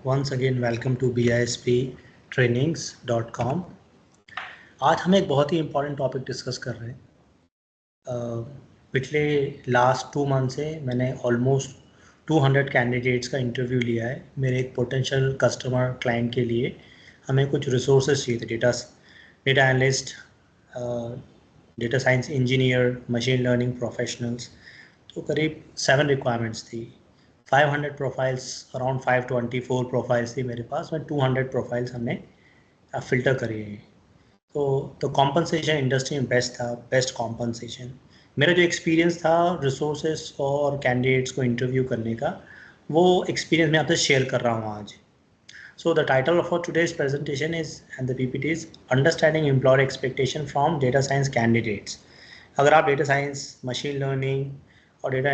once again welcome to bisptrainings.com। आज हम एक बहुत ही इम्पॉर्टेंट टॉपिक डिस्कस कर रहे हैं। पिछले लास्ट 2 मंथ से मैंने ऑलमोस्ट 200 कैंडिडेट्स का इंटरव्यू लिया है। मेरे एक पोटेंशियल कस्टमर क्लाइंट के लिए हमें कुछ रिसोर्सेज चाहिए थे, data analyst, data science engineer, machine learning professionals. तो करीब 7 रिक्वायरमेंट्स थी। 500 प्रोफाइल्स, अराउंड 524 प्रोफाइल्स थी मेरे पास। में 200 प्रोफाइल्स हमने फ़िल्टर करी हैं। तो कॉम्पनसेशन इंडस्ट्री में बेस्ट था, बेस्ट कॉम्पनसेशन। मेरा जो एक्सपीरियंस था रिसोर्सेज और कैंडिडेट्स को इंटरव्यू करने का, वो एक्सपीरियंस मैं आपसे शेयर कर रहा हूँ आज। So the title of our today's presentation is, and the PPT is, Understanding Employer Expectation from Data Science Candidates। अगर आप डेटा साइंस, मशीन लर्निंग और डेटा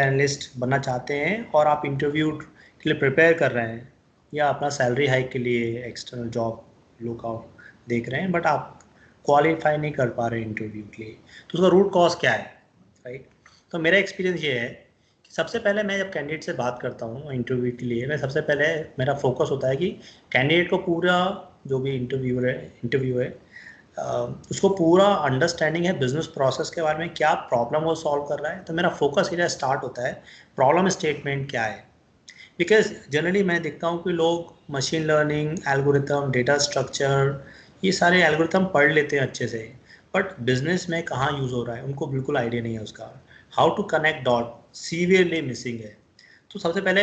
एनालिस्ट बनना चाहते हैं और आप इंटरव्यू के लिए प्रिपेयर कर रहे हैं या अपना सैलरी हाइक के लिए एक्सटर्नल जॉब लुकआउट देख रहे हैं, बट आप क्वालिफाई नहीं कर पा रहे इंटरव्यू के लिए, तो उसका रूट कॉज क्या है, राइट? तो मेरा एक्सपीरियंस ये है कि सबसे पहले मैं जब कैंडिडेट से बात करता हूँ इंटरव्यू के लिए, मैं सबसे पहले मेरा फोकस होता है कि कैंडिडेट को पूरा, जो भी इंटरव्यू है उसको पूरा अंडरस्टैंडिंग है बिजनेस प्रोसेस के बारे में, क्या प्रॉब्लम वो सॉल्व कर रहा है। तो मेरा फोकस एरिया स्टार्ट होता है प्रॉब्लम स्टेटमेंट क्या है। बिकॉज जनरली मैं देखता हूँ कि लोग machine learning, algorithm, data structure, ये सारे एल्गोरिथम पढ़ लेते हैं अच्छे से, बट बिजनेस में कहाँ यूज़ हो रहा है उनको बिल्कुल आइडिया नहीं है उसका। How to connect dot severely missing है। तो सबसे पहले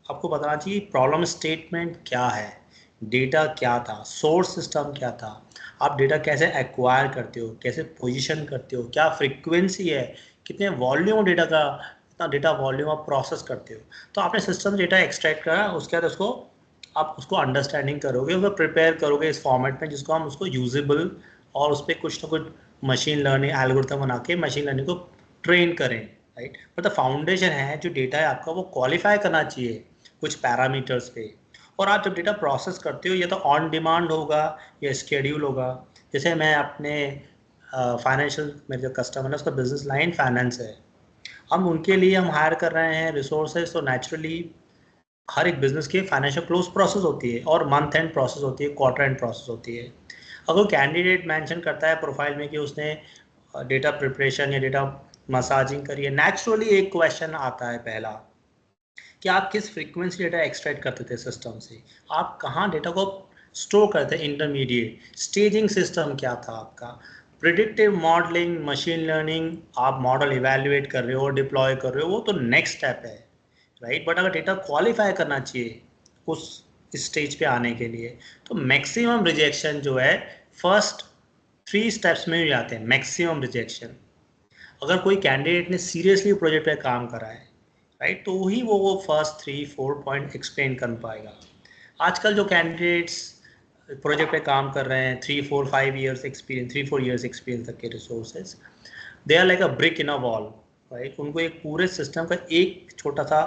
आपको बताना चाहिए प्रॉब्लम स्टेटमेंट क्या है, डेटा क्या था, सोर्स सिस्टम क्या था, आप डेटा कैसे एक्वायर करते हो, कैसे पोजीशन करते हो, क्या फ्रीक्वेंसी है, कितने वॉल्यूम डेटा का, कितना डेटा वॉल्यूम आप प्रोसेस करते हो। तो आपने सिस्टम से डेटा एक्सट्रैक्ट करा, उसके बाद उसको आप उसको अंडरस्टैंडिंग करोगे, उसको प्रिपेयर करोगे इस फॉर्मेट में जिसको हम उसको यूजेबल और उस पर कुछ ना कुछ मशीन लर्निंग एल्गोरिथम बना के मशीन लर्निंग को ट्रेन करें, राइट? बट द फाउंडेशन है जो डेटा है आपका, वो क्वालिफाई करना चाहिए कुछ पैरामीटर्स पे। और आप जब डेटा प्रोसेस करते हो, ये तो ऑन डिमांड होगा या स्केड्यूल होगा। जैसे मैं अपने फाइनेंशियल, मेरे जो कस्टमर है उसका बिजनेस लाइन फाइनेंस है, हम उनके लिए हम हायर कर रहे हैं रिसोर्सेज, तो नेचुरली हर एक बिजनेस की फाइनेंशियल क्लोज प्रोसेस होती है और मंथ एंड प्रोसेस होती है, क्वार्टर एंड प्रोसेस होती है। अगर कैंडिडेट मेंशन करता है प्रोफाइल में कि उसने डेटा प्रिपरेशन या डेटा मसाजिंग करी है, नेचुरली एक क्वेश्चन आता है पहला कि आप किस फ्रीक्वेंसी डेटा एक्सट्रैक्ट करते थे सिस्टम से, आप कहाँ डेटा को स्टोर करते थे, इंटरमीडिएट स्टेजिंग सिस्टम क्या था आपका, प्रिडिक्टिव मॉडलिंग, मशीन लर्निंग, आप मॉडल इवेल्युएट कर रहे हो, डिप्लॉय कर रहे हो, वो तो नेक्स्ट स्टेप है, राइट? बट अगर डेटा क्वालिफाई करना चाहिए उस स्टेज पे आने के लिए, तो मैक्सिमम रिजेक्शन जो है फर्स्ट 3 स्टेप्स में ही आते हैं, मैक्सिमम रिजेक्शन। अगर कोई कैंडिडेट ने सीरियसली प्रोजेक्ट पे काम करा है, राइट, तो ही वो फर्स्ट 3-4 पॉइंट एक्सप्लेन कर पाएगा। आजकल जो कैंडिडेट्स प्रोजेक्ट पे काम कर रहे हैं, 3-4-5 ईयर्स एक्सपीरियंस, 3-4 ईयर्स एक्सपीरियंस तक के resources, they are like a brick in a wall, right? उनको एक पूरे सिस्टम का एक छोटा सा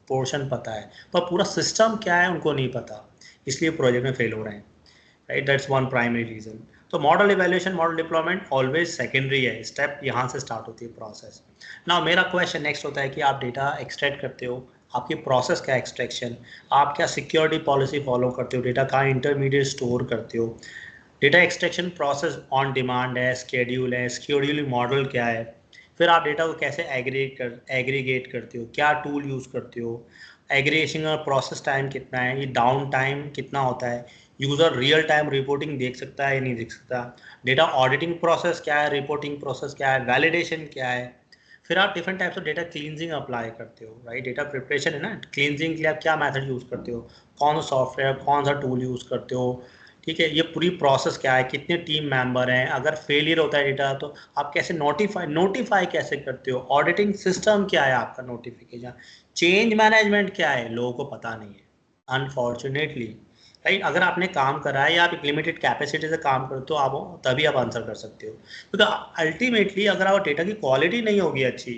पोर्शन पता है, पर पूरा सिस्टम क्या है उनको नहीं पता, इसलिए प्रोजेक्ट में फेल हो रहे हैं, right? That's one primary reason. तो model evaluation, model deployment always secondary है, स्टेप यहाँ से स्टार्ट होती है प्रोसेस। नाउ मेरा क्वेश्चन नेक्स्ट होता है कि आप डेटा एक्सट्रैक्ट करते हो, आपकी प्रोसेस क्या एक्सट्रैक्शन, आप क्या सिक्योरिटी पॉलिसी फॉलो करते हो, डेटा कहाँ इंटरमीडिएट स्टोर करते हो, data extraction process on demand है, शेड्यूल मॉडल क्या है, फिर आप डेटा को कैसे एग्रीगेट करते हो, क्या टूल यूज़ करते हो, एग्रीगेशन का प्रोसेस टाइम कितना है, ये डाउन टाइम कितना होता है, यूज़र रियल टाइम रिपोर्टिंग देख सकता है या नहीं देख सकता, डेटा ऑडिटिंग प्रोसेस क्या है, रिपोर्टिंग प्रोसेस क्या है, वैलिडेशन क्या है, फिर आप different types of data cleansing apply करते हो, राइट? डेटा प्रिपरेशन है ना, क्लींजिंग के लिए आप क्या मेथड यूज़ करते हो, कौन सा सॉफ्टवेयर, कौन सा टूल यूज़ करते हो, ठीक है? ये पूरी प्रोसेस क्या है, कितने टीम मेंबर हैं, अगर फेलियर होता है डेटा तो आप कैसे नोटिफाई कैसे करते हो, ऑडिटिंग सिस्टम क्या है आपका, नोटिफिकेशन, चेंज मैनेजमेंट क्या है, लोगों को पता नहीं है अनफॉर्चुनेटली, राइट? अगर आपने काम करा है या आप एक लिमिटेड कैपेसिटी से काम करते हो, आप तभी आप आंसर कर सकते हो, क्योंकि अल्टीमेटली अगर आप डेटा की क्वालिटी नहीं होगी अच्छी,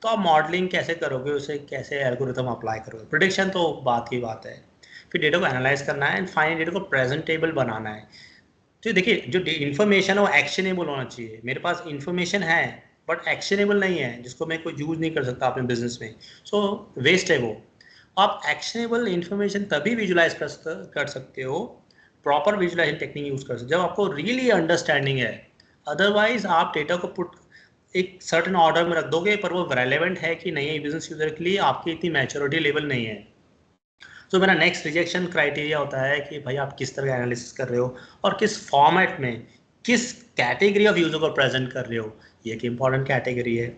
तो आप मॉडलिंग कैसे करोगे, उसे कैसे एल्गोरिथम अप्लाई करोगे, प्रिडिक्शन तो बात की बात है, फिर डेटा को एनालाइज करना है एंड फाइनली डेटा को प्रेजेंटेबल बनाना है। तो देखिए, जो इन्फॉर्मेशन है वो एक्शनेबल होना चाहिए। मेरे पास इन्फॉर्मेशन है बट एक्शनेबल नहीं है, जिसको मैं कोई यूज़ नहीं कर सकता अपने बिजनेस में, सो वेस्ट है वो। आप एक्शनेबल इंफॉर्मेशन तभी विजुलाइज कर सकते हो, प्रॉपर विजुलाइजेशन टेक्निक यूज कर सकते हो जब आपको रियली अंडरस्टैंडिंग है। अदरवाइज आप डेटा को पुट एक सर्टेन ऑर्डर में रख दोगे, पर वो रेलेवेंट है कि नहीं बिजनेस यूजर के लिए, आपकी इतनी मैच्योरिटी लेवल नहीं है। तो मेरा नेक्स्ट रिजेक्शन क्राइटेरिया होता है कि भाई आप किस तरह का एनालिसिस कर रहे हो और किस फॉर्मेट में, किस कैटेगरी ऑफ यूजर को प्रेजेंट कर रहे हो। ये एक इंपॉर्टेंट कैटेगरी है।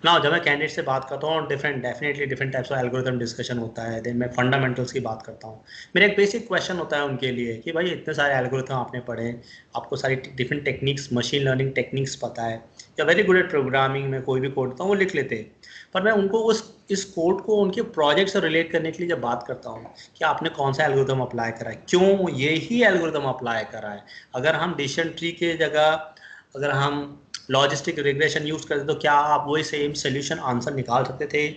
ना जब मैं कैंडिडेट से बात करता हूँ, definitely different types of algorithm discussion होता है, देन मैं फंडामेंटल्स की बात करता हूँ। मेरा एक बेसिक क्वेश्चन होता है उनके लिए कि भाई इतने सारे एल्गोरिथम आपने पढ़े, आपको सारी different techniques, machine learning techniques पता है, या वेरी गुड एट प्रोग्रामिंग में कोई भी कोड होता है वो लिख लेते हैं। पर मैं उनको उस इस कोड को उनके प्रोजेक्ट से रिलेट करने के लिए जब बात करता हूँ कि आपने कौन सा एल्गोरिथम अप्लाई करा है, क्यों ये ही एल्गोरिथम अप्लाई करा है, अगर हम डिसीजन ट्री के जगह अगर हम लॉजिस्टिक रिग्रेशन यूज करते तो क्या आप वही सेम सोल्यूशन आंसर निकाल सकते थे।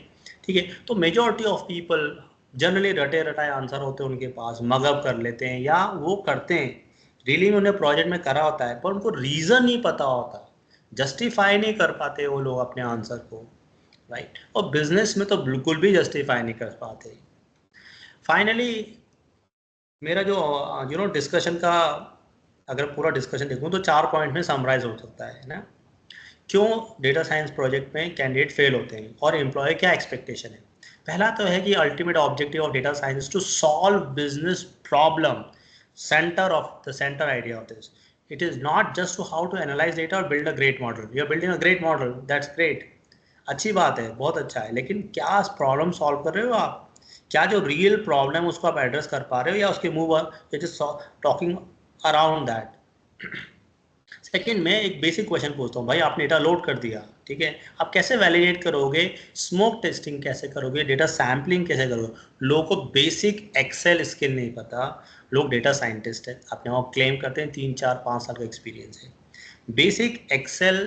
ठीक है, तो मेजॉरिटी ऑफ पीपल जनरली रटे रटाए आंसर होते हैं उनके पास, मगअप कर लेते हैं या वो करते हैं, रियली में उन्हें प्रोजेक्ट में करा होता है पर उनको रीजन नहीं पता होता, जस्टिफाई नहीं कर पाते वो लोग अपने आंसर को, राइट। और बिजनेस में तो बिल्कुल भी जस्टिफाई नहीं कर पाते। फाइनली मेरा जो डिस्कशन का अगर पूरा डिस्कशन देखूं तो 4 पॉइंट में समराइज हो सकता है ना। क्यों डेटा साइंस प्रोजेक्ट में कैंडिडेट फेल होते हैं और एम्प्लॉय क्या एक्सपेक्टेशन है। पहला तो है कि ultimate objective of data science to solve business problem, centre idea of this. It is not just to how to analyse data और build a great model. You are building a great model, that's great, अच्छी बात है, बहुत अच्छा है, लेकिन क्या problem solve कर रहे हो आप, क्या जो रियल प्रॉब्लम उसको आप एड्रेस कर पा रहे हो, या उसके move talking around that. Second, मैं एक बेसिक क्वेश्चन पूछता हूँ, भाई आपने डेटा लोड कर दिया, ठीक है, आप कैसे वैलिडेट करोगे, स्मोक टेस्टिंग कैसे करोगे, डेटा सैम्पलिंग कैसे करोगे। लोगों को बेसिक एक्सेल स्किल नहीं पता। लोग डेटा साइंटिस्ट है, अपने आप क्लेम करते हैं 3 4 5 साल का एक्सपीरियंस है, बेसिक एक्सेल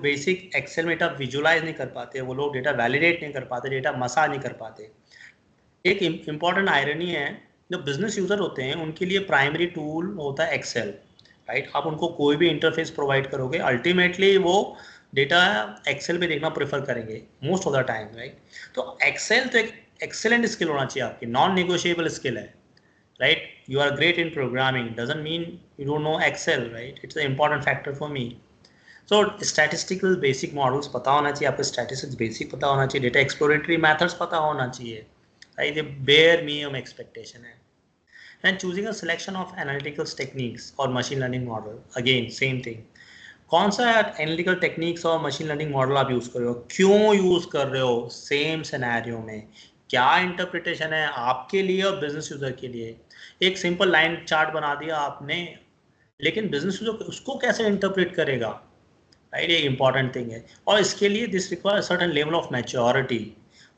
बेसिक एक्सेल में डेटा विजुलाइज नहीं कर पाते, वो लोग डेटा वैलिडेट नहीं कर पाते, डेटा मसा नहीं कर पाते। एक इम्पॉर्टेंट आयरनी है, जो बिजनेस यूजर होते हैं उनके लिए प्राइमरी टूल होता है एक्सेल, राइट। आप उनको कोई भी इंटरफेस प्रोवाइड करोगे, अल्टीमेटली वो डेटा एक्सेल पे देखना प्रेफर करेंगे most of the time, right. तो एक्सेल तो एक एक्सेलेंट स्किल होना चाहिए आपकी, नॉन नेगोशिएबल स्किल है, right. You are great in programming doesn't mean you don't know excel, right. It's a important factor for me. So statistical basic models पता होना चाहिए आपको, स्टैटिस्टिक्स बेसिक पता होना चाहिए, डेटा एक्सप्लोरेटरी मेथड्स पता होना चाहिए, राइट। ये बेयर मिनिमम एक्सपेक्टेशन है। And choosing a selection of analytical techniques और machine learning model, again same thing, कौन सा एनालिटिकल टेक्निक्स और मशीन लर्निंग मॉडल आप यूज़ कर रहे हो, क्यों यूज़ कर रहे हो, सेम सिनेरियो में क्या इंटरप्रिटेशन है आपके लिए और बिजनेस यूजर के लिए। एक सिंपल लाइन चार्ट बना दिया आपने, लेकिन बिजनेस यूजर उसको कैसे इंटरप्रेट करेगा, राइट। ये इंपॉर्टेंट थिंग है, और इसके लिए this require certain level of maturity.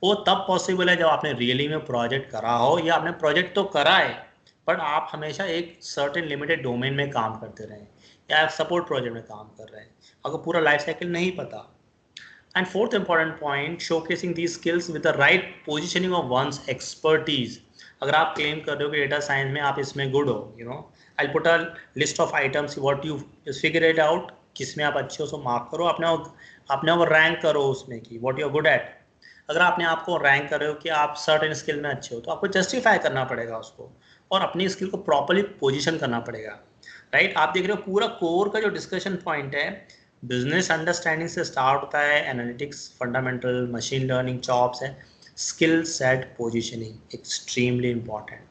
वो तब पॉसिबल है जब आपने रियली में प्रोजेक्ट करा हो, या आपने प्रोजेक्ट तो करा है बट आप हमेशा एक सर्टेन लिमिटेड डोमेन में काम करते रहें, या सपोर्ट प्रोजेक्ट में काम कर रहे हैं, आपको पूरा लाइफ साइकिल नहीं पता। And fourth important point, showcasing these skills with the right positioning of one's expertise. अगर आप क्लेम कर रहे हो कि डेटा साइंस में आप इसमें गुड हो, I put a list of items what you figure it out, किसमें आप अच्छे हो सो मार्क करो, अपने आप रैंक करो उसमें कि what you are good at. अगर आपने आपको रैंक कर रहे हो कि आप सर्टेन स्किल में अच्छे हो, तो आपको जस्टिफाई करना पड़ेगा उसको, और अपनी स्किल को प्रॉपर्ली पोजीशन करना पड़ेगा, राइट। आप देख रहे हो पूरा कोर का जो डिस्कशन पॉइंट है, बिजनेस अंडरस्टैंडिंग से स्टार्ट होता है, analytics fundamental, machine learning jobs है, skill set positioning extremely important.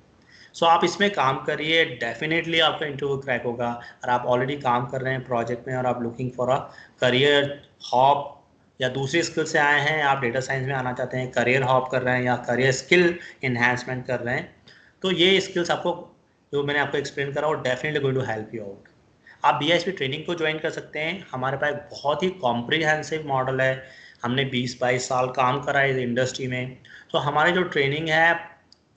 So आप इसमें काम करिए, डेफिनेटली आपका इंटरव्यू क्रैक होगा। और आप ऑलरेडी काम कर रहे हैं प्रोजेक्ट में और आप looking for a career hop, या दूसरी स्किल से आए हैं, आप डेटा साइंस में आना चाहते हैं, करियर हॉप कर रहे हैं या करियर स्किल इन्हांसमेंट कर रहे हैं, तो ये स्किल्स आपको जो मैंने आपको एक्सप्लेन करा वो definitely going to help you out. आप बीएसपी ट्रेनिंग को ज्वाइन कर सकते हैं, हमारे पास एक बहुत ही कॉम्प्रिहेंसिव मॉडल है, हमने 20 22 साल काम करा है इस इंडस्ट्री में। तो हमारी जो ट्रेनिंग है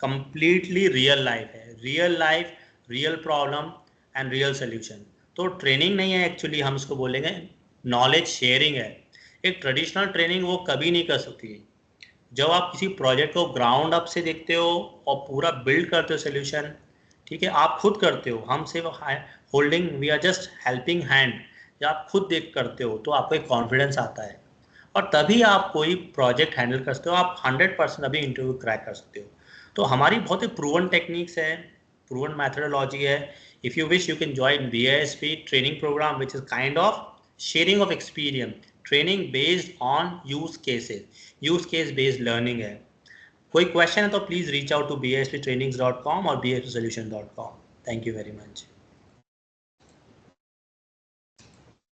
कंप्लीटली रियल लाइफ है, real life, real problem and real solution. तो ट्रेनिंग नहीं है एक्चुअली, हम इसको बोलेंगे नॉलेज शेयरिंग है। एक ट्रेडिशनल ट्रेनिंग वो कभी नहीं कर सकती। जब आप किसी प्रोजेक्ट को ग्राउंड अप से देखते हो और पूरा बिल्ड करते हो सोल्यूशन, ठीक है, आप खुद करते हो, हम सिर्फ holding, we are just helping hand. जब आप खुद देख करते हो तो आपको एक कॉन्फिडेंस आता है, और तभी आप कोई प्रोजेक्ट हैंडल कर सकते हो, आप 100% अभी इंटरव्यू क्रैक कर सकते हो। तो हमारी बहुत ही प्रूवन टेक्निक्स है, प्रूवन मैथडोलॉजी है। If you wish you can join BISP training program which is kind of sharing of experience, training based on use cases, use case based learning है। कोई क्वेश्चन है तो please reach out to bsptrainings.com और bspsolution.com। Thank you very much.